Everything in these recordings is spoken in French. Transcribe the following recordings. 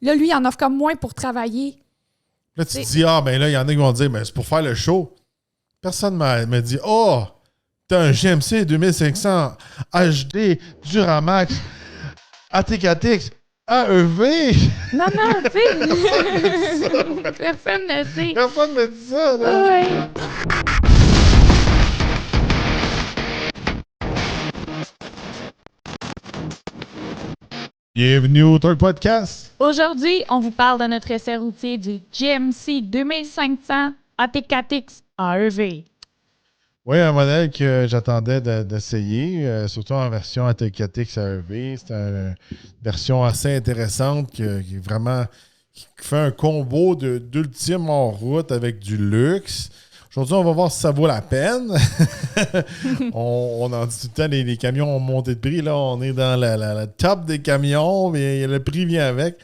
Là, lui, il en offre comme moins pour travailler. Là, tu te dis, ben là, il y en a qui vont dire, mais c'est pour faire le show. Personne m'a dit, t'as un GMC 2500 HD Duramax AT4X AEV. Non, tu sais. Personne ne sait. Personne me dit ça, là. Ouais. Bienvenue au Talk Podcast. Aujourd'hui, on vous parle de notre essai routier du GMC 2500 AT4X AEV. Oui, un modèle que j'attendais d'essayer, surtout en version AT4X AEV. C'est une version assez intéressante qui est vraiment qui fait un combo d'ultime en route avec du luxe. Aujourd'hui, on va voir si ça vaut la peine. on en dit tout le temps, les camions ont monté de prix. Là, on est dans la top des camions, mais le prix vient avec.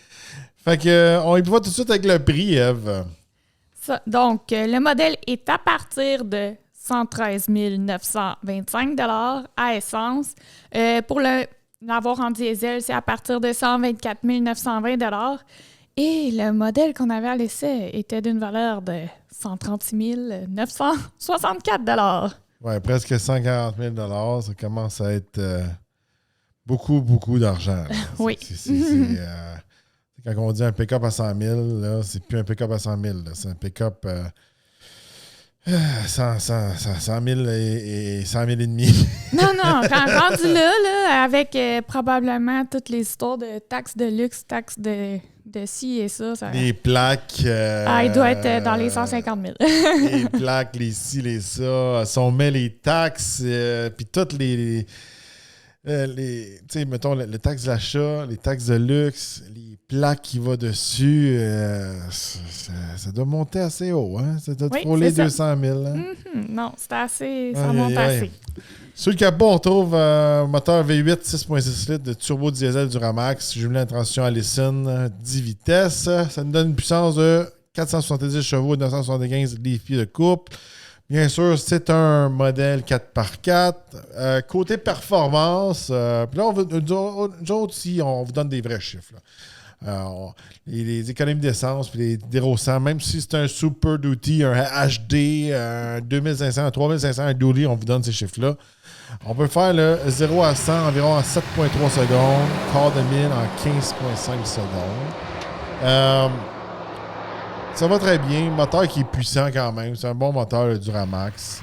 Fait que on y va tout de suite avec le prix, Eve. Donc, le modèle est à partir de 113 925 $ à essence. Pour l'avoir en diesel, c'est à partir de 124 920 $. Et le modèle qu'on avait à l'essai était d'une valeur de 136 964 $. Ouais, presque 140 000 $. Ça commence à être beaucoup, beaucoup d'argent. Oui. Quand on dit un pick-up à 100 000, là, c'est plus un pick-up à 100 000. Là. C'est un pick-up 100 000 et 100 000 et demi. Non, rendu là, avec probablement toutes les histoires de taxes de luxe, taxes de ci et ça. Les plaques. Il doit être dans les 150 000. Les plaques, les ci, les ça. Si on met les taxes, puis toutes les tu sais, mettons, les taxes d'achat, les taxes de luxe, les plaques qui vont dessus, ça doit monter assez haut, hein? Ça doit frôler 200 000. Hein? Non, c'est assez, ça monte assez. Sur le capot, on trouve un moteur V8 6.6 litres de turbo diesel Duramax, jumelé à transmission Allison 10 vitesses. Ça nous donne une puissance de 470 chevaux et 975 livres-pieds de couple. Bien sûr, c'est un modèle 4x4. Côté performance, puis là, nous autres aussi, on vous donne des vrais chiffres. Les économies d'essence, puis les dérossants, même si c'est un Super Duty, un HD, un 2500, un 3500, un Dually, on vous donne ces chiffres-là. On peut faire le 0 à 100 environ en 7,3 secondes, quart de mille en 15,5 secondes. Ça va très bien. Moteur qui est puissant quand même. C'est un bon moteur, le Duramax.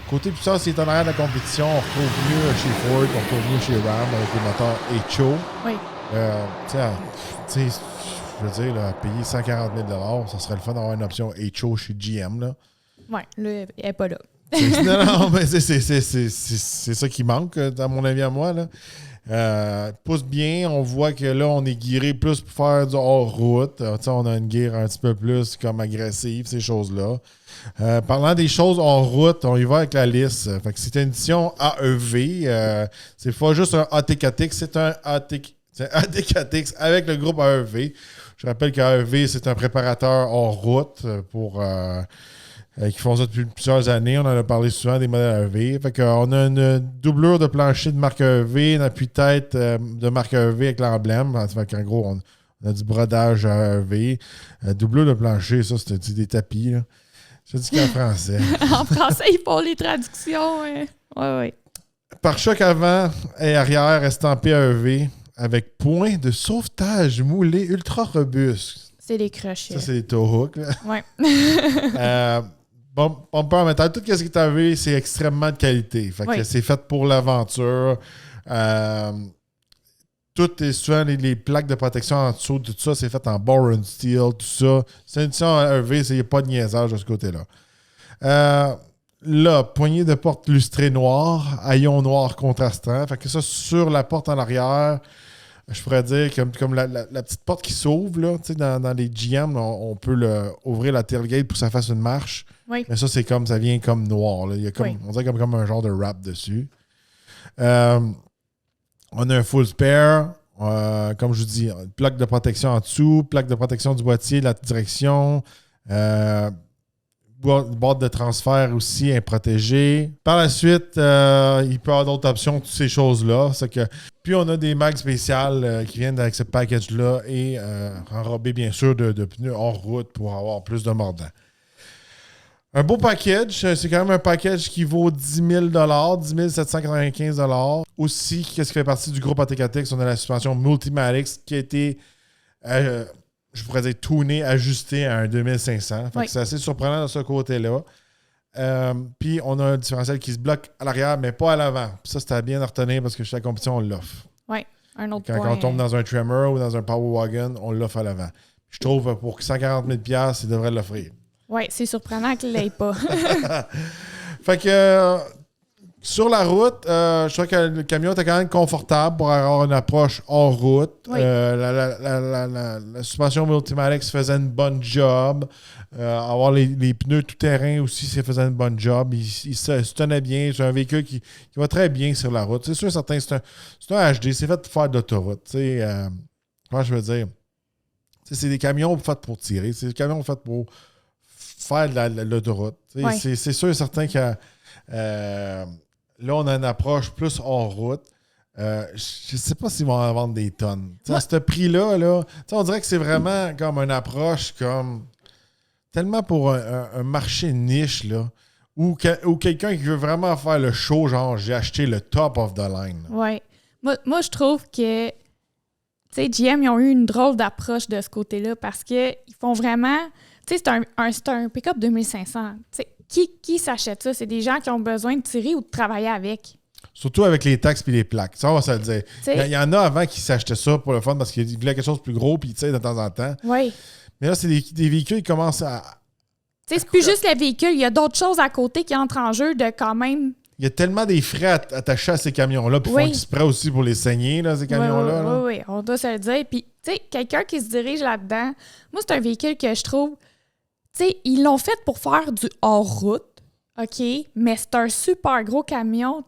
Côté puissance, il est en arrière de la compétition. On retrouve mieux chez Ford, on retrouve mieux chez Ram avec les moteurs HO. Oui. Tu sais, je veux dire, là, payer 140 000 $, ça serait le fun d'avoir une option HO chez GM. Là. Oui, là, elle n'est pas là. Non, mais c'est ça qui manque, à mon avis à moi. Là. Pousse bien, on voit que là, on est guiré plus pour faire du hors-route. On a une guerre un petit peu plus comme agressive, ces choses-là. Parlant des choses hors-route, on y va avec la liste. Fait que c'est une édition AEV. C'est pas juste un AT4X, c'est un AT4X avec le groupe AEV. Je rappelle qu'AEV, c'est un préparateur hors-route pour... qui font ça depuis plusieurs années. On en a parlé souvent des modèles AEV. Fait qu'on a une doublure de plancher de marque AEV, un appui-tête de marque AEV avec l'emblème. Fait qu'en gros, on a du brodage AEV. Doublure de plancher, ça, c'est des tapis. Là. Je dis qu'en français. En français, ils font les traductions. Oui. Pare-choc avant et arrière estampé AEV avec point de sauvetage moulé ultra robuste. C'est des crochets. Ça, c'est des tow-hooks. Oui. Bumper en métal, tout ce qui est AEV, c'est extrêmement de qualité. Fait que c'est fait pour l'aventure. Tout est souvent les plaques de protection en dessous, tout ça, c'est fait en Boron Steel, tout ça. C'est une édition AEV, il n'y a pas de niaisage de ce côté-là. Là, poignée de porte lustrée noire, haillons noir contrastant. Fait que ça, sur la porte en arrière, je pourrais dire comme la petite porte qui s'ouvre, là, dans les GM, on peut ouvrir la tailgate pour que ça fasse une marche. Oui. Mais ça, c'est comme ça vient comme noir. Là. Il y a on dirait comme un genre de wrap dessus. On a un full spare. Comme je vous dis, plaque de protection en dessous, plaque de protection du boîtier, de la direction. boîte de transfert aussi est protégée. Par la suite, il peut y avoir d'autres options, toutes ces choses-là. Puis on a des mags spéciales qui viennent avec ce package-là et enrobés bien sûr de pneus hors route pour avoir plus de mordant. Un beau package, c'est quand même un package qui vaut 10 000 10 795 $. Aussi, qu'est-ce qui fait partie du groupe ATKTX? On a la suspension Multimatix qui a été, je pourrais dire, tunée, ajustée à un 2500. Fait que c'est assez surprenant de ce côté-là. Puis, on a un différentiel qui se bloque à l'arrière, mais pas à l'avant. Puis ça, c'était bien à retenir parce que chez la compétition, on l'offre. Oui, un autre point. Quand on tombe dans un Tremor ou dans un Power Wagon, on l'offre à l'avant. Je trouve pour 140 000 $, il devrait l'offrir. Oui, c'est surprenant qu'il ne l'ait pas. Fait que sur la route, je trouve que le camion était quand même confortable pour avoir une approche hors route. Oui. La suspension Multimatix faisait une bonne job. Avoir les pneus tout-terrain aussi, ça faisait une bonne job. Il se tenait bien. C'est un véhicule qui va très bien sur la route. C'est sûr, certain, c'est un HD. C'est fait pour faire de l'autoroute. Comment je veux dire? C'est des camions faits pour tirer. C'est des camions faits pour faire de l'autoroute. Ouais. C'est sûr et certain que là, on a une approche plus hors route. Je ne sais pas s'ils vont en vendre des tonnes. À ce prix-là, on dirait que c'est vraiment comme une approche comme tellement pour un marché niche là, ou quelqu'un qui veut vraiment faire le show, genre j'ai acheté le top of the line. Oui. Moi, je trouve que GM, ils ont eu une drôle d'approche de ce côté-là parce qu'ils font vraiment... c'est un pick-up 2500. Qui s'achète ça? C'est des gens qui ont besoin de tirer ou de travailler avec. Surtout avec les taxes et les plaques. Ça, on va se le dire. Il y en a avant qui s'achetaient ça pour le fun parce qu'ils voulaient quelque chose de plus gros puis de temps en temps. Oui. Mais là, c'est des véhicules qui commencent à... C'est plus juste le véhicule. Il y a d'autres choses à côté qui entrent en jeu de quand même... Il y a tellement des frais attachés à ces camions-là puis ils font exprès aussi pour les saigner, là, ces camions-là. Oui, on doit se le dire. Puis, quelqu'un qui se dirige là-dedans, moi, c'est un véhicule que je trouve... ils l'ont fait pour faire du hors-route, OK? Mais c'est un super gros camion.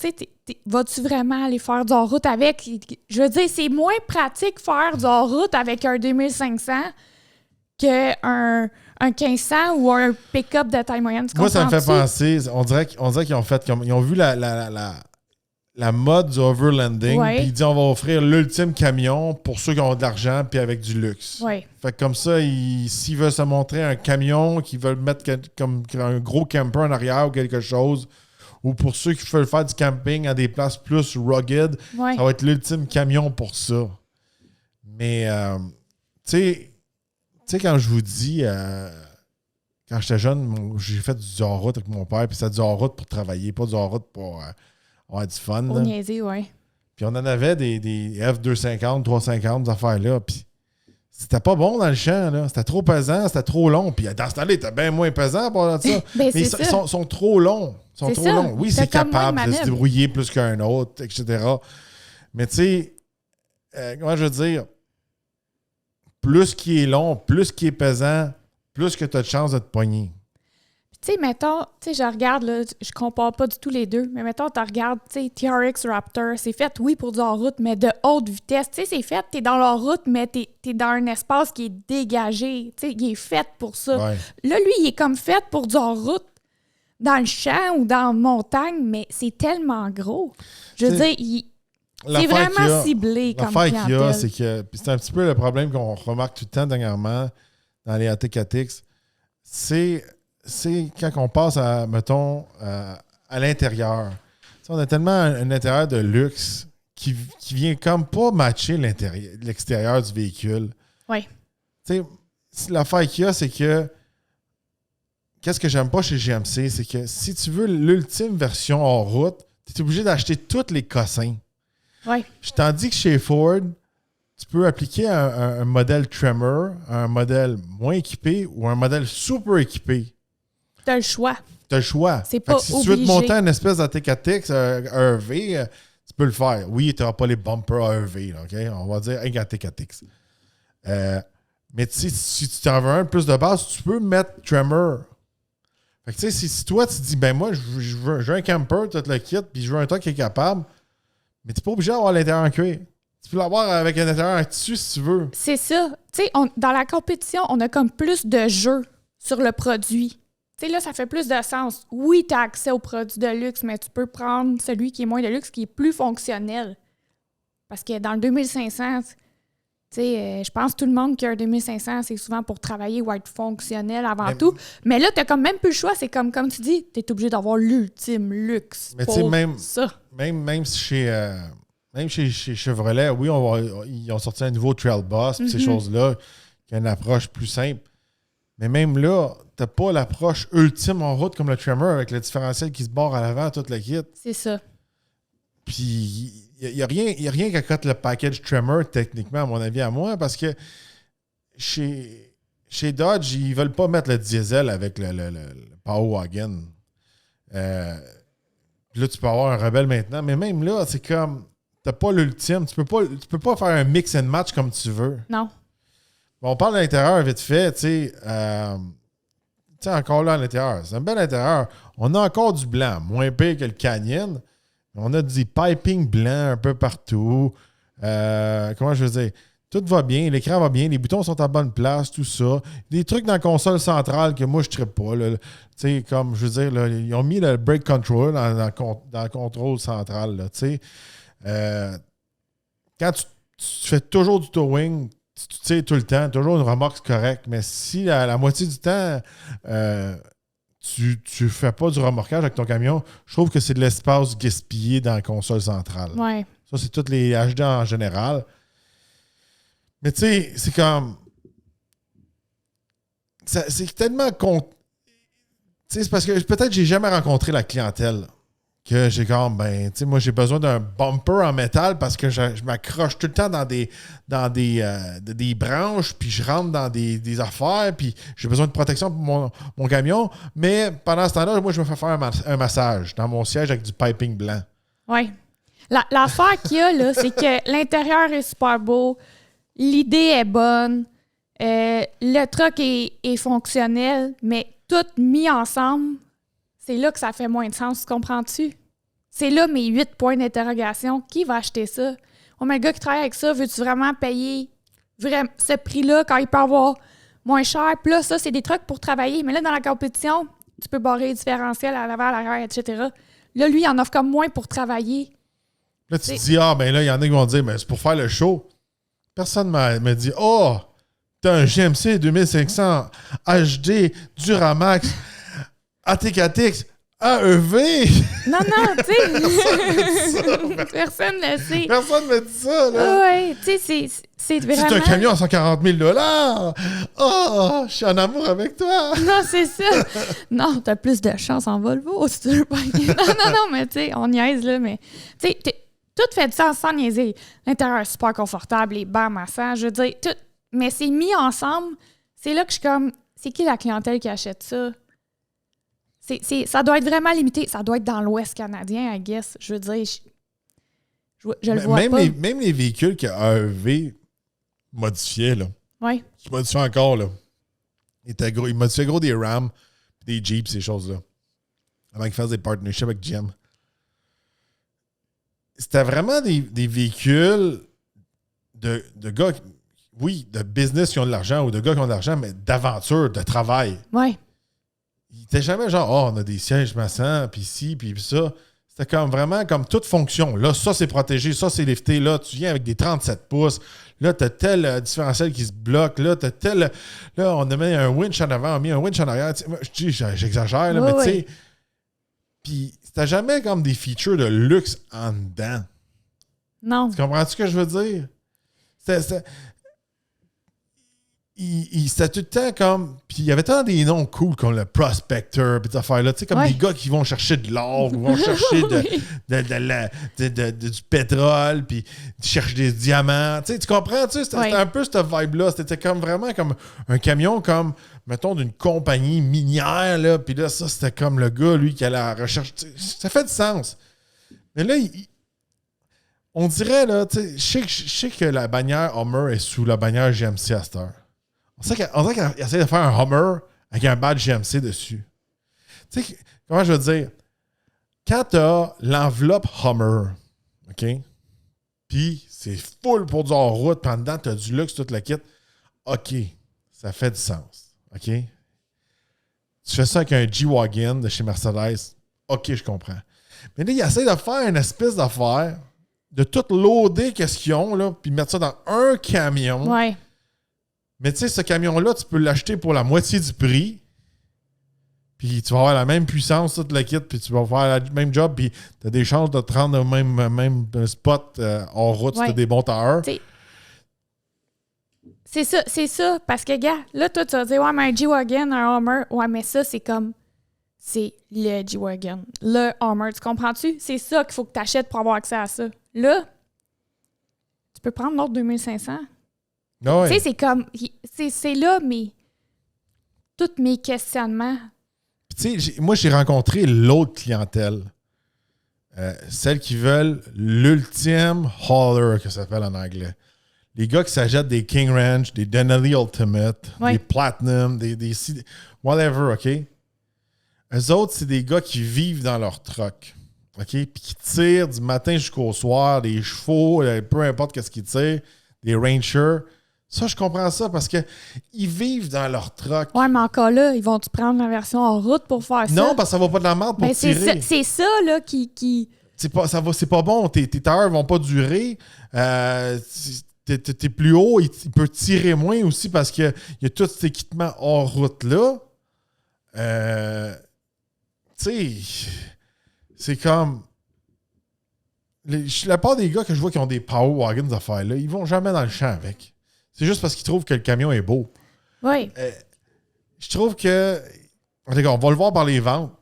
Vas-tu vraiment aller faire du hors-route avec? Je veux dire, c'est moins pratique faire du hors-route avec un 2500 qu'un 1500 ou un pick-up de taille moyenne. Moi, ça me fait penser, on dirait qu'ils ont fait comme... Ils ont vu la mode du overlanding, puis ils disent on va offrir l'ultime camion pour ceux qui ont de l'argent puis avec du luxe. Ouais. Fait que comme ça, s'ils veulent se montrer un camion, qu'ils veulent mettre comme un gros camper en arrière ou quelque chose, ou pour ceux qui veulent faire du camping à des places plus rugged, ça va être l'ultime camion pour ça. Mais, tu sais, quand je vous dis, quand j'étais jeune, j'ai fait du hors-route avec mon père, puis c'était du hors-route pour travailler, pas du hors-route pour... on a du fun. Pour niaiser, oui. Puis on en avait des F250, 350, des affaires-là. Puis c'était pas bon dans le champ, là. C'était trop pesant, c'était trop long. Puis dans ce temps-là, il était bien moins pesant pour ça. Mais ils sont trop longs. Ils sont trop longs. Oui, c'est capable de se débrouiller plus qu'un autre, etc. Mais tu sais, comment je veux dire, plus qu'il est long, plus qu'il est pesant, plus que tu as de chances de te pogner. Tu sais, mettons, je regarde, là, je compare pas du tout les deux, mais mettons, tu regardes, TRX Raptor, c'est fait, oui, pour du hors-route, mais de haute vitesse. Tu sais, c'est fait, t'es dans la route, mais t'es dans un espace qui est dégagé. Tu sais, il est fait pour ça. Ouais. Là, lui, il est comme fait pour du hors-route dans le champ ou dans la montagne, mais c'est tellement gros. Je veux dire, c'est vraiment ciblé comme clientèle. L'affaire qu'il y a, c'est que... Puis c'est un petit peu le problème qu'on remarque tout le temps dernièrement dans les ATKTX, c'est quand on passe à, mettons, à l'intérieur. T'sais, on a tellement un intérieur de luxe qui vient comme pas matcher l'extérieur du véhicule. Oui. L'affaire qu'il y a, c'est que qu'est-ce que j'aime pas chez GMC, c'est que si tu veux l'ultime version hors route, tu es obligé d'acheter tous les cossins. Oui. Tandis que chez Ford, tu peux appliquer un modèle Tremor, un modèle moins équipé ou un modèle super équipé. Tu as le choix. Tu as le choix. C'est pas si obligé. tu veux te monter une espèce d'ATKTX, un EV, tu peux le faire. Oui, tu n'auras pas les bumpers EV, OK? On va dire un ATKTX. Mais si tu t'en veux un plus de base, tu peux mettre Tremor. Fait que si toi, tu te dis, ben moi, je veux un camper, tu te le kit, puis je veux un truck qui est capable, mais tu n'es pas obligé d'avoir l'intérieur en cuir. Tu peux l'avoir avec un intérieur en tissu si tu veux. C'est ça. Tu sais, dans la compétition, on a comme plus de jeux sur le produit. Tu sais, là, ça fait plus de sens. Oui, tu as accès aux produits de luxe, mais tu peux prendre celui qui est moins de luxe, qui est plus fonctionnel. Parce que dans le 2500, tu sais, je pense que tout le monde qui a un 2500, c'est souvent pour travailler ou être fonctionnel avant tout. Mais là, tu n'as comme même plus le choix. C'est comme tu dis, tu es obligé d'avoir l'ultime luxe mais pour même, ça. Même chez Chevrolet, oui, ils ont sorti un nouveau Trail Boss, ces choses-là, qui a une approche plus simple. Mais même là, tu n'as pas l'approche ultime en route comme le Tremor avec le différentiel qui se barre à l'avant, toute la kit. C'est ça. Puis, il n'y a rien qui accote le package Tremor, techniquement, à mon avis, à moi, parce que chez Dodge, ils ne veulent pas mettre le diesel avec le Power Wagon. Puis là, tu peux avoir un Rebelle maintenant, mais même là, c'est comme, tu n'as pas l'ultime. Tu peux pas faire un mix and match comme tu veux. Non. Bon, on parle de l'intérieur vite fait, tu sais, encore là à l'intérieur. C'est un bel intérieur. On a encore du blanc, moins pire que le Canyon. On a du piping blanc un peu partout. Comment je veux dire? Tout va bien, l'écran va bien, les boutons sont à bonne place, tout ça. Des trucs dans la console centrale que moi, je ne trippe pas. Tu sais, comme je veux dire, là, ils ont mis le brake control dans le contrôle central. Tu sais. Quand tu fais toujours du towing, tu sais tout le temps, toujours une remorque correcte, mais si la moitié du temps, tu ne fais pas du remorquage avec ton camion, je trouve que c'est de l'espace gaspillé dans la console centrale. Ouais. Ça, c'est toutes les HD en général. Mais tu sais, c'est comme... c'est tellement... Tu sais, c'est parce que peut-être que j'ai jamais rencontré la clientèle que j'ai comme, ben, tu sais, moi, j'ai besoin d'un bumper en métal parce que je m'accroche tout le temps dans des branches, puis je rentre dans des affaires, puis j'ai besoin de protection pour mon camion. Mais pendant ce temps-là, moi, je me fais faire un massage dans mon siège avec du piping blanc. Oui. L'affaire qu'il y a, là, c'est que l'intérieur est super beau, l'idée est bonne, le truck est fonctionnel, mais tout mis ensemble, c'est là que ça fait moins de sens, tu comprends-tu? C'est là mes 8 points d'interrogation. Qui va acheter ça? Oh, mais le gars qui travaille avec ça, veux-tu vraiment payer ce prix-là quand il peut avoir moins cher? Puis là, ça, c'est des trucs pour travailler. Mais là, dans la compétition, tu peux barrer les différentiels à l'avant, à l'arrière, etc. Là, lui, il en offre comme moins pour travailler. Là, tu te dis, ben là, il y en a qui vont dire, mais c'est pour faire le show. Personne m'a dit, t'as un GMC 2500 HD Duramax AT4X AEV. Non, tu sais. Personne ne le sait. Personne ne me dit ça, là. Oui, tu sais, c'est vraiment... C'est un camion à 140 000 $. Oh, je suis en amour avec toi. Non, c'est ça. Non, t'as plus de chance en Volvo, si tu veux pas. Non, mais tu sais, on niaise, là, mais... Tu sais, tout fait du sens sans niaiser. L'intérieur est super confortable, les bancs massants, je veux dire, tout. Mais c'est mis ensemble. C'est là que je suis comme... C'est qui la clientèle qui achète ça? Ça doit être vraiment limité. Ça doit être dans l'Ouest canadien, I guess. Je veux dire, je le vois même pas. Même les véhicules que AEV modifiait, là. Oui. Qui modifiait encore, là. Il modifiait gros des Ram, des Jeeps, ces choses-là. Avant qu'ils fassent des partnerships avec GM. C'était vraiment des véhicules de gars, oui, de business qui ont de l'argent ou de gars qui ont de l'argent, mais d'aventure, de travail. Oui. Il n'était jamais genre, on a des sièges massants, puis ci, puis ça. C'était comme vraiment comme toute fonction. Là, ça, c'est protégé, ça, c'est lifté. Là, tu viens avec des 37 pouces. Là, tu as tel différentiel qui se bloque. Là, tu as tel. Là, on a mis un winch en avant, on a mis un winch en arrière. Moi, je dis, j'exagère, là, oui, mais tu sais. Puis, c'était jamais comme des features de luxe en dedans. Non. Tu comprends-tu ce que je veux dire? C'était tout le temps comme. Puis il y avait tant des noms cool comme le Prospector, puis des affaires-là. Tu sais, comme des gars qui vont chercher de l'or, ou vont chercher du pétrole, puis ils cherchent des diamants. Tu sais, tu comprends? Tu sais, c'était un peu cette vibe-là. C'était comme vraiment comme un camion, comme, mettons, d'une compagnie minière, là. Puis là, ça, c'était comme le gars, lui, qui allait à la recherche. Ça fait du sens. Mais là, on dirait, là, tu sais, je sais que la bannière Hummer est sous la bannière GMC à cette heure. On dirait qu'il essaie de faire un Hummer avec un badge GMC dessus. Tu sais, comment je veux dire? Quand tu as l'enveloppe Hummer, OK? Puis c'est full pour du hors-route, puis en dedans, tu as du luxe, toute la kit. OK, ça fait du sens. OK? Tu fais ça avec un G-Wagon de chez Mercedes. OK, je comprends. Mais là, ils essaient de faire une espèce d'affaire, de tout loader qu'est-ce qu'ils ont, là, puis mettre ça dans un camion. Ouais. Mais tu sais, ce camion-là, tu peux l'acheter pour la moitié du prix. Puis tu vas avoir la même puissance, toute la kit, puis tu vas faire le même job, puis tu as des chances de te rendre au même spot en route si tu as des bons tailleurs. C'est ça. Parce que, gars, là, toi, tu vas dire, ouais, mais un G-Wagon, un Hummer, ouais, mais ça, c'est comme. C'est le G-Wagon, le Hummer. Tu comprends-tu? C'est ça qu'il faut que tu achètes pour avoir accès à ça. Là, tu peux prendre l'autre 2500. Ah ouais. Tu sais, c'est comme. C'est là, mais. Tous mes questionnements. Tu sais, moi, j'ai rencontré l'autre clientèle. Celles qui veulent l'ultime hauler, que ça s'appelle en anglais. Les gars qui s'achètent des King Ranch, des Denali Ultimate, des Platinum, des whatever, OK? Eux autres, c'est des gars qui vivent dans leur truck, OK? Puis qui tirent du matin jusqu'au soir, des chevaux, peu importe qu'est-ce qu'ils tirent, des Rangers. Ça, je comprends ça parce qu'ils vivent dans leur truck. Ouais, mais encore là, ils vont-tu prendre la version en route pour faire ça? Non, parce que ça va pas de la merde pour tirer. C'est ça, là, qui... C'est pas bon. Tes tailleurs vont pas durer. T'es plus haut, il peut tirer moins aussi parce qu'il y a tout cet équipement hors route-là. Tu sais, c'est comme... La part des gars que je vois qui ont des Power Wagons affaires-là, ils vont jamais dans le champ avec. C'est juste parce qu'ils trouvent que le camion est beau. Oui. Je trouve que... On va le voir par les ventes.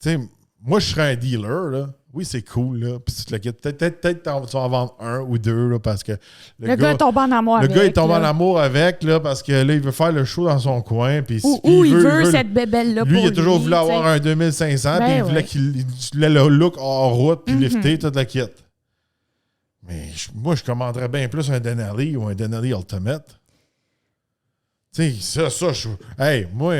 Tu sais, moi, je serais un dealer, là. Oui, c'est cool, là. Puis peut-être tu vas en vendre un ou deux, là, parce que le gars est tombé en amour avec. Le gars est tombé en amour avec, là, parce que là, il veut faire le show dans son coin. Puis ou il veut cette bébelle-là pour lui. Lui, il a toujours voulu avoir un 2500, puis il voulait qu'il ait le look hors route, puis lifter toute la kit. Mais moi, je commanderais bien plus un Denali ou un Denali Ultimate. Tu sais, ça, moi,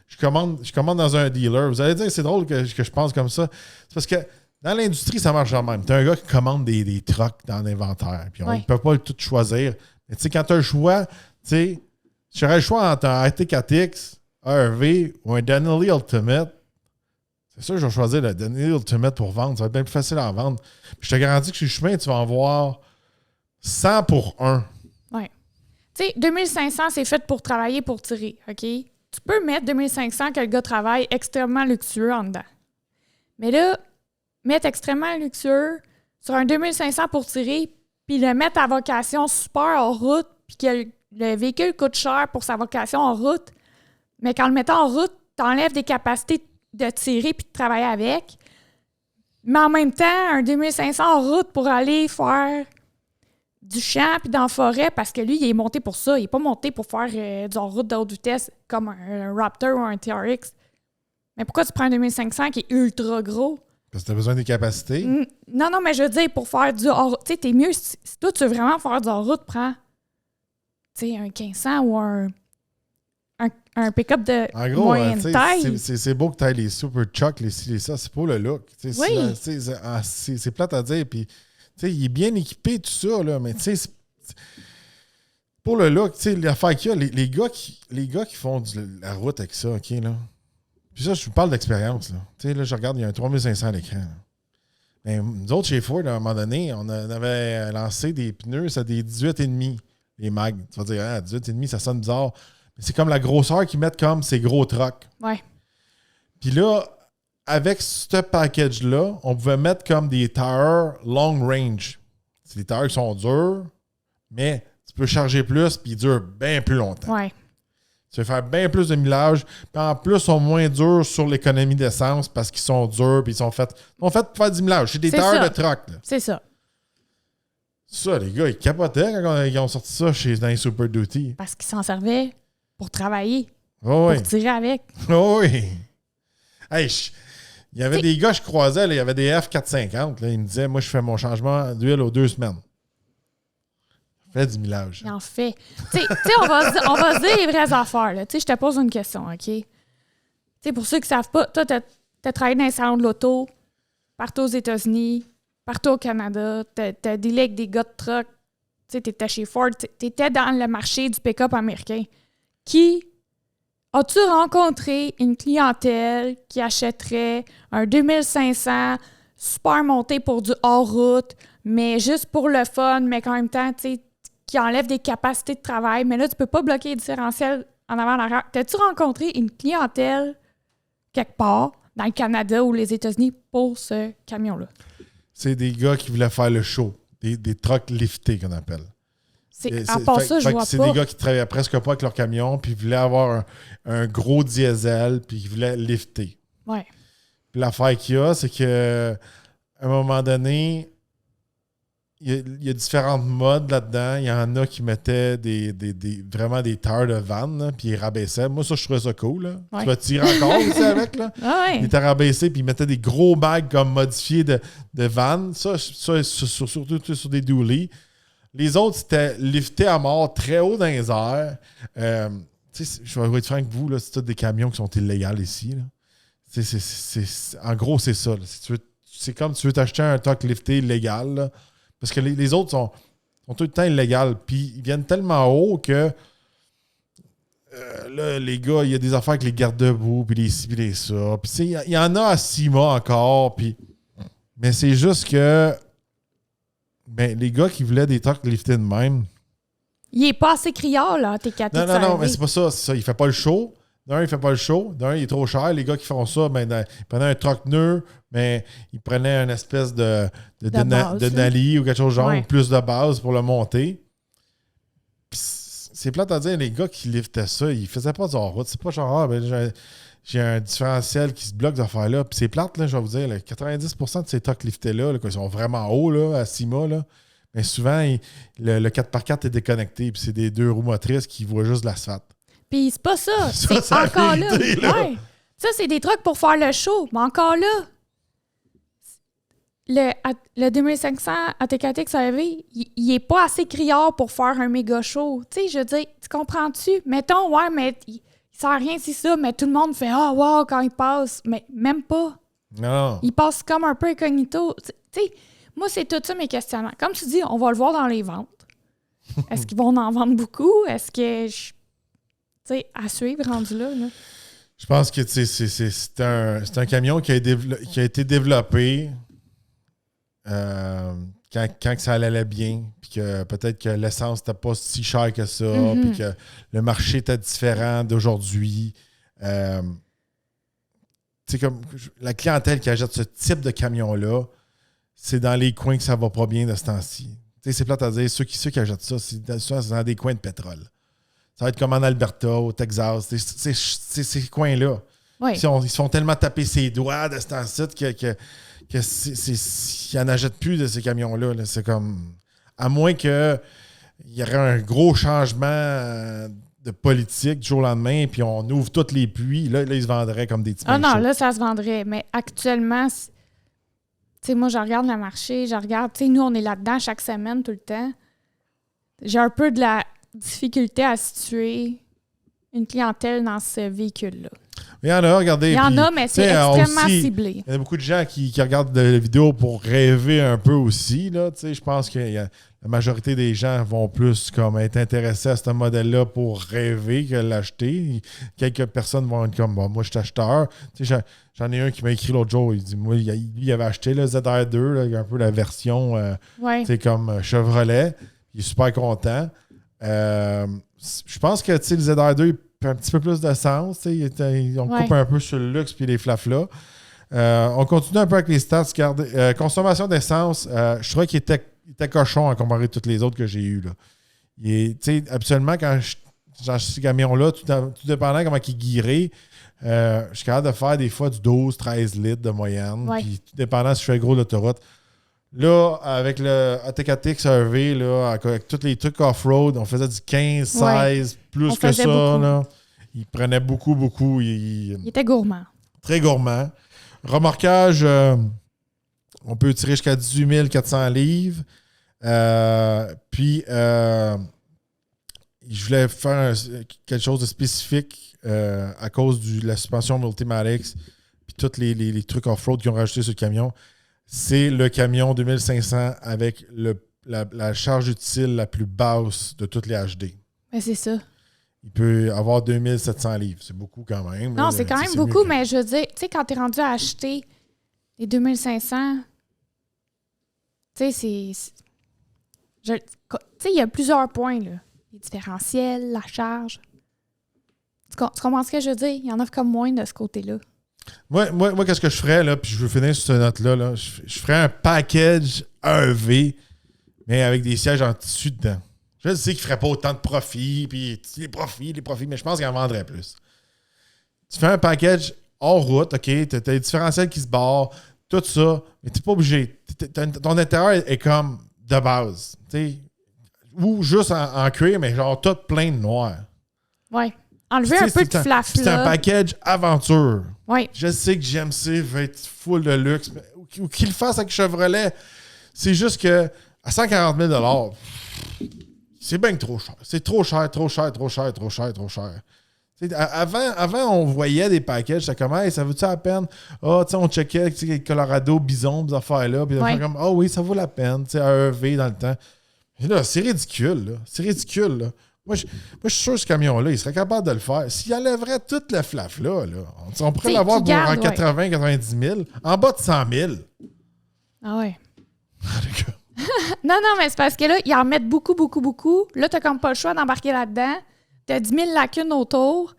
je commande dans un dealer. Vous allez dire que c'est drôle que je pense comme ça. C'est parce que dans l'industrie, ça marche quand même. Tu as un gars qui commande des trucks dans l'inventaire. Puis on ne peut pas tout choisir. Mais tu sais, quand tu as le choix, tu sais, si j'aurais le choix entre un RT4X, un RV ou un Denali Ultimate, c'est sûr que je vais choisir le Denali Ultimate pour vendre. Ça va être bien plus facile à vendre. Puis je te garantis que sur le chemin, tu vas en voir 100 pour 1. Oui. Tu sais, 2500, c'est fait pour travailler, pour tirer, OK? Tu peux mettre 2500 que le gars travaille extrêmement luxueux en dedans. Mais là, mettre extrêmement luxueux sur un 2500 pour tirer, puis le mettre à vocation super en route, puis que le véhicule coûte cher pour sa vocation en route, mais qu'en le mettant en route, t'enlèves des capacités de tirer puis de travailler avec. Mais en même temps, un 2500 en route pour aller faire du champ puis dans la forêt, parce que lui, il est monté pour ça. Il n'est pas monté pour faire du en-route de haute vitesse comme un Raptor ou un TRX. Mais pourquoi tu prends un 2500 qui est ultra gros? Parce que tu as besoin des capacités? Non, mais je veux dire, pour faire du hors-route, tu sais, t'es mieux, si toi, tu veux vraiment faire du hors-route, prends, tu sais, un 1500 ou un pick-up de en gros, moyenne taille. C'est beau que tu aies les super chucks, les ci, les ça. C'est pour le look. Oui. C'est plate à dire. Puis, il est bien équipé, tout ça, là, mais tu sais, pour le look, l'affaire qu'il y a, les gars qui font la route avec ça, OK, là. Puis ça, je vous parle d'expérience, là. Tu sais, là, je regarde, il y a un 3500 à l'écran. Mais nous autres, chez Ford, à un moment donné, on avait lancé des pneus, ça des 18,5, les mags. Tu vas dire, 18,5, ça sonne bizarre. Mais c'est comme la grosseur qu'ils mettent comme ces gros trucks. Ouais. Puis là, avec ce package-là, on pouvait mettre comme des tires long range. C'est des tires qui sont durs, mais tu peux charger plus, puis ils durent bien plus longtemps. Ouais. Tu vas faire bien plus de millage, puis en plus, ils sont moins durs sur l'économie d'essence parce qu'ils sont durs, puis ils sont faits pour faire du millage. C'est des tires de truck. Là. C'est ça. Ça, les gars, ils capotaient quand ils ont sorti ça dans les Super Duty. Parce qu'ils s'en servaient pour travailler, pour tirer avec. Oui. Hey, il y avait des gars que je croisais, là, il y avait des F450. Là, ils me disaient, moi, je fais mon changement d'huile aux 2 semaines. Fait du millage. Il en fait. Tu sais, on va se dire les vraies affaires. Tu sais, je te pose une question, OK? Tu sais, pour ceux qui ne savent pas, toi, tu as travaillé dans les salons de l'auto, partout aux États-Unis, partout au Canada, tu as dealé avec des gars de truck, tu sais, tu étais chez Ford, tu étais dans le marché du pick-up américain. Qui As-tu rencontré une clientèle qui achèterait un 2500 super monté pour du hors-route, mais juste pour le fun, mais qu'en même temps, tu sais, qui enlève des capacités de travail, mais là, tu peux pas bloquer les différentiels en avant en arrière. T'as-tu rencontré une clientèle quelque part dans le Canada ou les États-Unis pour ce camion-là? C'est des gars qui voulaient faire le show. Des trucks liftés qu'on appelle. À part ça, je vois pas. C'est des gars qui travaillaient presque pas avec leur camion, puis ils voulaient avoir un gros diesel, puis ils voulaient lifter. Ouais. Puis l'affaire qu'il y a, c'est que à un moment donné, il y a différentes modes là-dedans. Il y en a qui mettaient vraiment des taires de vannes, là, puis ils rabaissaient. Moi, ça, je trouvais ça cool. Là. Ouais. Tu vas tirer encore aussi avec. Là. Ah ouais. Ils étaient rabaissés, puis ils mettaient des gros bags comme modifiés de vannes. Ça surtout sur des dualies. Les autres, c'était lifté à mort très haut dans les airs. Je vais être franc avec vous, là, c'est tous des camions qui sont illégaux ici. Là. En gros, c'est ça. Là. C'est comme si tu veux t'acheter un truck lifté illégal. Là, parce que les autres sont tout le temps illégaux. Puis ils viennent tellement haut que là, les gars, il y a des affaires avec les garde-boue, puis les ci, puis les ça. Puis il y en a à Cima encore. Mais c'est juste que les gars qui voulaient des trucks liftés de même. Il est pas assez criard, là, t'es capable. Non, mais c'est pas ça. C'est ça. Il fait pas le show. D'un, il fait pas le show. D'un, il est trop cher. Les gars qui font ça, ils prenaient un truck neuf, mais ils prenaient une espèce de Denali ou quelque chose genre, ou plus de base pour le monter. Puis c'est plate à dire, les gars qui liftaient ça, ils faisaient pas du hors-route. C'est pas genre, j'ai un différentiel qui se bloque d'affaires-là. Puis c'est plate, là, je vais vous dire, là, 90% de ces trucks liftés-là, ils sont vraiment hauts là, à Cima, là, mais souvent, le 4x4 est déconnecté. Puis c'est des 2 roues motrices qui voient juste l'asphalte. Puis c'est pas ça. C'est encore vérité, là. Ouais. Ça, c'est des trucs pour faire le show. Mais encore là, le 2500 ATKTX AEV, il est pas assez criard pour faire un méga show. Tu sais, je veux dire, tu comprends-tu? Mettons, ouais, mais il sert à rien si ça, mais tout le monde fait « Ah, wow! » quand il passe. Mais même pas. Non. Il passe comme un peu incognito. Tu sais, moi, c'est tout ça mes questionnements. Comme tu dis, on va le voir dans les ventes. Est-ce qu'ils vont en vendre beaucoup? Est-ce que... Tu sais, à suivre, rendu là. Je pense que c'est un camion qui a été développé quand ça allait bien, puis que peut-être que l'essence n'était pas si chère que ça, puis que le marché était différent d'aujourd'hui. Comme la clientèle qui achète ce type de camion-là, c'est dans les coins que ça va pas bien de ce temps-ci. C'est plate à dire, ceux qui achètent ça, c'est dans des coins de pétrole. Ça va être comme en Alberta, au Texas, c'est ces coins-là. Oui. Ils se font tellement taper ses doigts de ce temps-ci qu'ils n'en achètent plus de ces camions-là. Là. C'est comme... À moins qu'il y aurait un gros changement de politique du jour au lendemain, puis on ouvre tous les puits, là ils se vendraient comme des petits Ah non, chauds. là, ça se vendrait. Mais actuellement, tu sais, moi, je regarde le marché, tu sais, nous, on est là-dedans chaque semaine, tout le temps. J'ai un peu de la difficulté à situer une clientèle dans ce véhicule-là. Il y en a, regardez. Il y en a, mais c'est extrêmement ciblé. Il y a beaucoup de gens qui regardent la vidéo pour rêver un peu aussi. Là, je pense que la majorité des gens vont plus comme être intéressés à ce modèle-là pour rêver que l'acheter. Quelques personnes vont être comme bon, moi, je suis acheteur. J'en ai un qui m'a écrit l'autre jour. Il dit moi, il avait acheté le ZR2, là, un peu la version comme Chevrolet. Il est super content. Je pense que le ZR2 il fait un petit peu plus de sens. On coupe un peu sur le luxe puis les flaflas. On continue un peu avec les stats. Consommation d'essence, je trouvais qu'il était cochon à comparer toutes les autres que j'ai eues. Habituellement, quand j'ai ce camion-là, tout dépendant comment il guirait, je suis capable de faire des fois du 12-13 litres de moyenne. Puis tout dépendant si je fais gros l'autoroute. Là, avec le ATKTX AEV, là, avec tous les trucs off-road, on faisait du 15-16, plus que ça. Là. Il prenait beaucoup. Il était gourmand. Très gourmand. Remorquage, on peut tirer jusqu'à 18 400 livres. Puis, je voulais faire quelque chose de spécifique à cause de la suspension Multimatic puis tous les trucs off-road qu'ils ont rajouté sur le camion. C'est le camion 2500 avec la charge utile la plus basse de toutes les HD. Mais c'est ça. il peut avoir 2700 livres. C'est beaucoup quand même. Non, là. c'est quand même C'est beaucoup, mieux mais je veux dire, tu sais, quand t'es rendu à acheter les 2500, tu sais, tu sais, il y a plusieurs points, là. Les différentiels, la charge. Tu comprends ce que je veux dire? Il y en a comme moins de ce côté-là. Moi, qu'est-ce que je ferais, là, puis je veux finir sur cette note-là, là, je ferais un package EV, mais avec des sièges en tissu dedans. Je sais qu'il ne ferait pas autant de profits, puis les profits, mais je pense qu'il en vendrait plus. Tu fais un package hors route, OK, tu as des différentiels qui se barrent, tout ça, mais tu n'es pas obligé. Ton intérieur est comme de base, tu sais, ou juste en cuir, mais genre tout plein de noir. Ouais. Enlever un peu de flafla. C'est un package aventure. Oui. Je sais que GMC va être full de luxe, mais, ou qu'il le fasse avec Chevrolet. C'est juste que à 140 000 c'est bien trop cher. C'est trop cher. Avant, on voyait des packages, c'était comme, hey, ça vaut-tu la peine? Ah, tu sais, on checkait Colorado, Bison, ces affaires-là. Puis on comme, ah oui, ça vaut la peine, tu sais, un EV dans le temps. Et là, c'est ridicule, là. C'est ridicule, là. Moi, je suis sûr que ce camion-là, il serait capable de le faire. S'il enlèverait tout le flaf-là, on pourrait l'avoir pour 80-90 000, en bas de 100 000. Ah ouais. Non, mais c'est parce que là, ils en mettent beaucoup. Là, t'as comme pas le choix d'embarquer là-dedans. T'as 10 000 lacunes autour.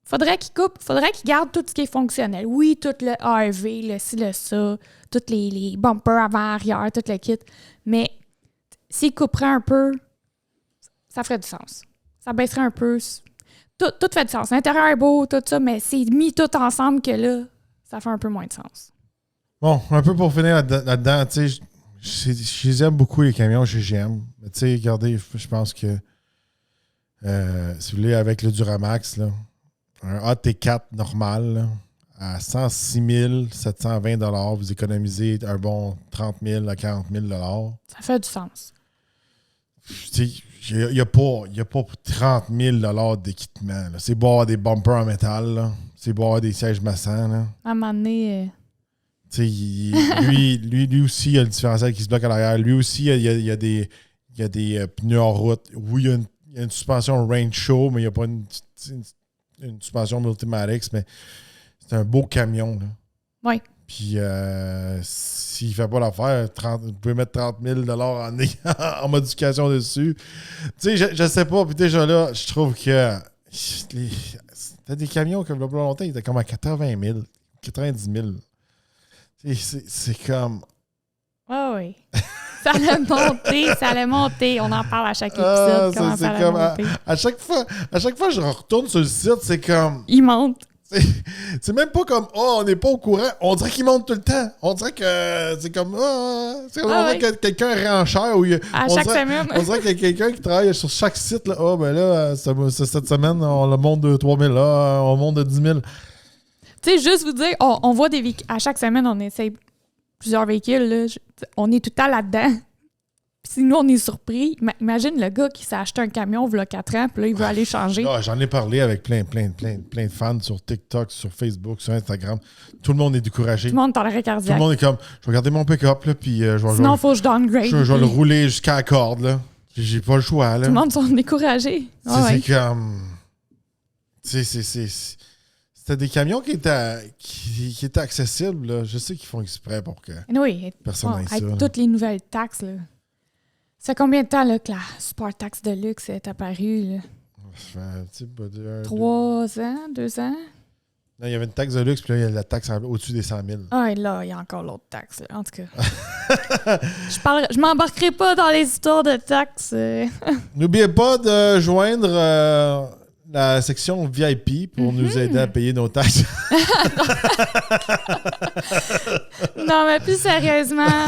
Faudrait qu'ils gardent tout ce qui est fonctionnel. Oui, tout le ARV, le ci, le ça, tous les bumpers avant-arrière, tout le kit. Mais s'ils couperaient un peu, ça ferait du sens. Ça baisserait un peu. Tout fait du sens. L'intérieur est beau, tout ça, mais c'est mis tout ensemble que là, ça fait un peu moins de sens. Bon, un peu pour finir là-dedans, tu sais, je les aime beaucoup, les camions chez GM. Mais tu sais, regardez, je pense que si vous voulez, avec le Duramax, là, un AT4 normal, là, à 106 720 vous économisez un bon 30 000 à 40 000 Ça fait du sens. Il n'y a pas 30 000 d'équipement. Là. C'est beau avoir des bumpers en métal. Là. C'est beau avoir des sièges massants. Là. À un moment donné... lui aussi, il y a le différentiel qui se bloque à l'arrière. Lui aussi, il y a des pneus en route. Oui, il y a une suspension range show, mais il n'y a pas une suspension Multimatic. Mais c'est un beau camion. Oui. Puis, s'il ne fait pas l'affaire, vous pouvez mettre 30 000 en modification dessus. Tu sais, je ne sais pas. Puis déjà là, je trouve que t'as des camions comme le plus longtemps, ils étaient comme à 80 000, 90 000. C'est comme... Oh oui. Ça allait monter. On en parle à chaque épisode. Comment ça allait monter. À chaque fois que je retourne sur le site, c'est comme... Il monte. C'est même pas comme on n'est pas au courant. On dirait qu'il monte tout le temps. On dirait que c'est comme on dirait que quelqu'un renchère chaque semaine. On dirait qu'il y a quelqu'un qui travaille sur chaque site. Là. Cette semaine, on le monte de 3 000. Là, on monte de 10 000. Tu sais, juste vous dire, on voit des véhicules. À chaque semaine, on essaye plusieurs véhicules. Là. On est tout le temps là-dedans. Puis si nous, on est surpris, imagine le gars qui s'est acheté un camion il y a 4 ans, puis là, il veut aller changer. Là, j'en ai parlé avec plein de fans sur TikTok, sur Facebook, sur Instagram. Tout le monde est découragé. Tout le monde est en arrêt cardiaque. Tout le monde est comme, je vais garder mon pick-up, là, puis sinon, il faut que je downgrade. Je vais le rouler jusqu'à la corde, là. J'ai pas le choix, là. Tout le monde sont découragés. C'est comme... C'était des camions qui étaient accessibles, là. Je sais qu'ils font exprès pour que personne n'aille ça. Avec toutes les nouvelles taxes, là. Ça fait combien de temps là, que la super taxe de luxe est apparue? Là? Ça fait 3 ans, 2 ans? Non, il y avait une taxe de luxe, puis là, il y a la taxe au-dessus des 100 000. Ah, et là, il y a encore l'autre taxe. Là. En tout cas, je m'embarquerai pas dans les histoires de taxes. N'oubliez pas de joindre la section VIP pour nous aider à payer nos taxes. Non, mais plus sérieusement...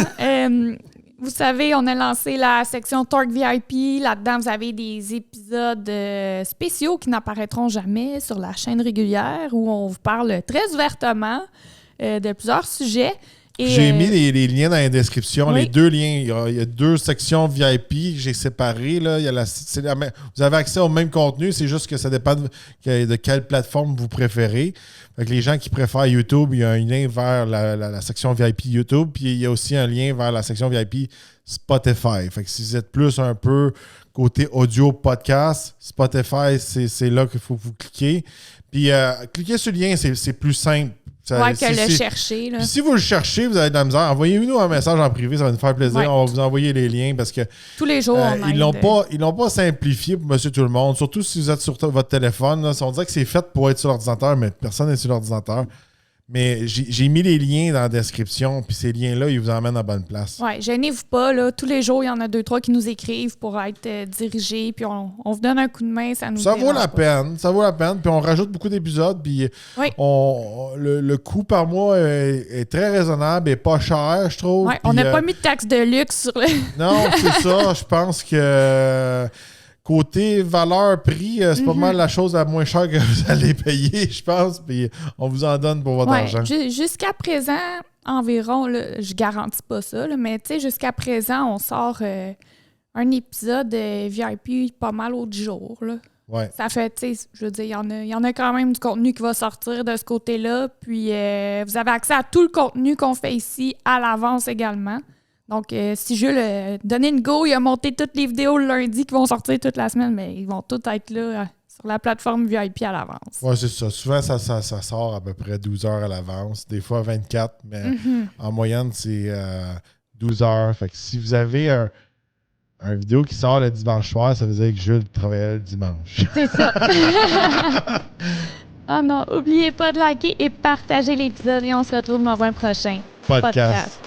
vous savez, on a lancé la section Torque VIP. Là-dedans, vous avez des épisodes spéciaux qui n'apparaîtront jamais sur la chaîne régulière où on vous parle très ouvertement de plusieurs sujets. J'ai mis les liens dans la description, les 2 liens. Il y a 2 sections VIP que j'ai séparées. Là. Vous avez accès au même contenu, c'est juste que ça dépend de quelle plateforme vous préférez. Fait que les gens qui préfèrent YouTube, il y a un lien vers la section VIP YouTube, puis il y a aussi un lien vers la section VIP Spotify. Fait que si vous êtes plus un peu côté audio podcast. Spotify, c'est là qu'il faut vous cliquer. Puis, cliquez sur le lien, c'est plus simple. Ouais, que le chercher. Là. Puis si vous le cherchez, vous avez de la misère, envoyez-nous un message en privé, ça va nous faire plaisir. Ouais. On va vous envoyer les liens parce que tous les jours, ils l'ont pas simplifié pour monsieur tout le monde, surtout si vous êtes sur votre téléphone. Là, on dirait que c'est fait pour être sur l'ordinateur, mais personne n'est sur l'ordinateur. Mais j'ai mis les liens dans la description, puis ces liens-là, ils vous emmènent à la bonne place. Oui, gênez-vous pas. Là. Tous les jours, il y en a 2-3 qui nous écrivent pour être dirigés, puis on vous donne un coup de main, ça nous vaut la peine, ça vaut la peine. Puis on rajoute beaucoup d'épisodes, puis le coût par mois est très raisonnable et pas cher, je trouve. Ouais, on n'a pas mis de taxe de luxe sur le... Non, c'est ça. Je pense que... Côté valeur-prix, c'est pas mal la chose la moins chère que vous allez payer, je pense. Puis on vous en donne pour votre argent. Jusqu'à présent, environ, là, je garantis pas ça, là, mais jusqu'à présent, on sort un épisode VIP pas mal au jour. Là. Ouais. Ça fait, je veux dire, il y en a quand même du contenu qui va sortir de ce côté-là. Puis vous avez accès à tout le contenu qu'on fait ici à l'avance également. Donc, si Jules donné une go, il a monté toutes les vidéos le lundi qui vont sortir toute la semaine, mais ils vont toutes être là sur la plateforme VIP à l'avance. Oui, c'est ça. Souvent, ça sort à peu près 12 heures à l'avance, des fois 24, mais en moyenne, c'est 12 heures. Fait que si vous avez un vidéo qui sort le dimanche soir, ça veut dire que Jules travaillait le dimanche. C'est ça. Ah non, n'oubliez pas de liker et partager l'épisode et on se retrouve dans un prochain podcast.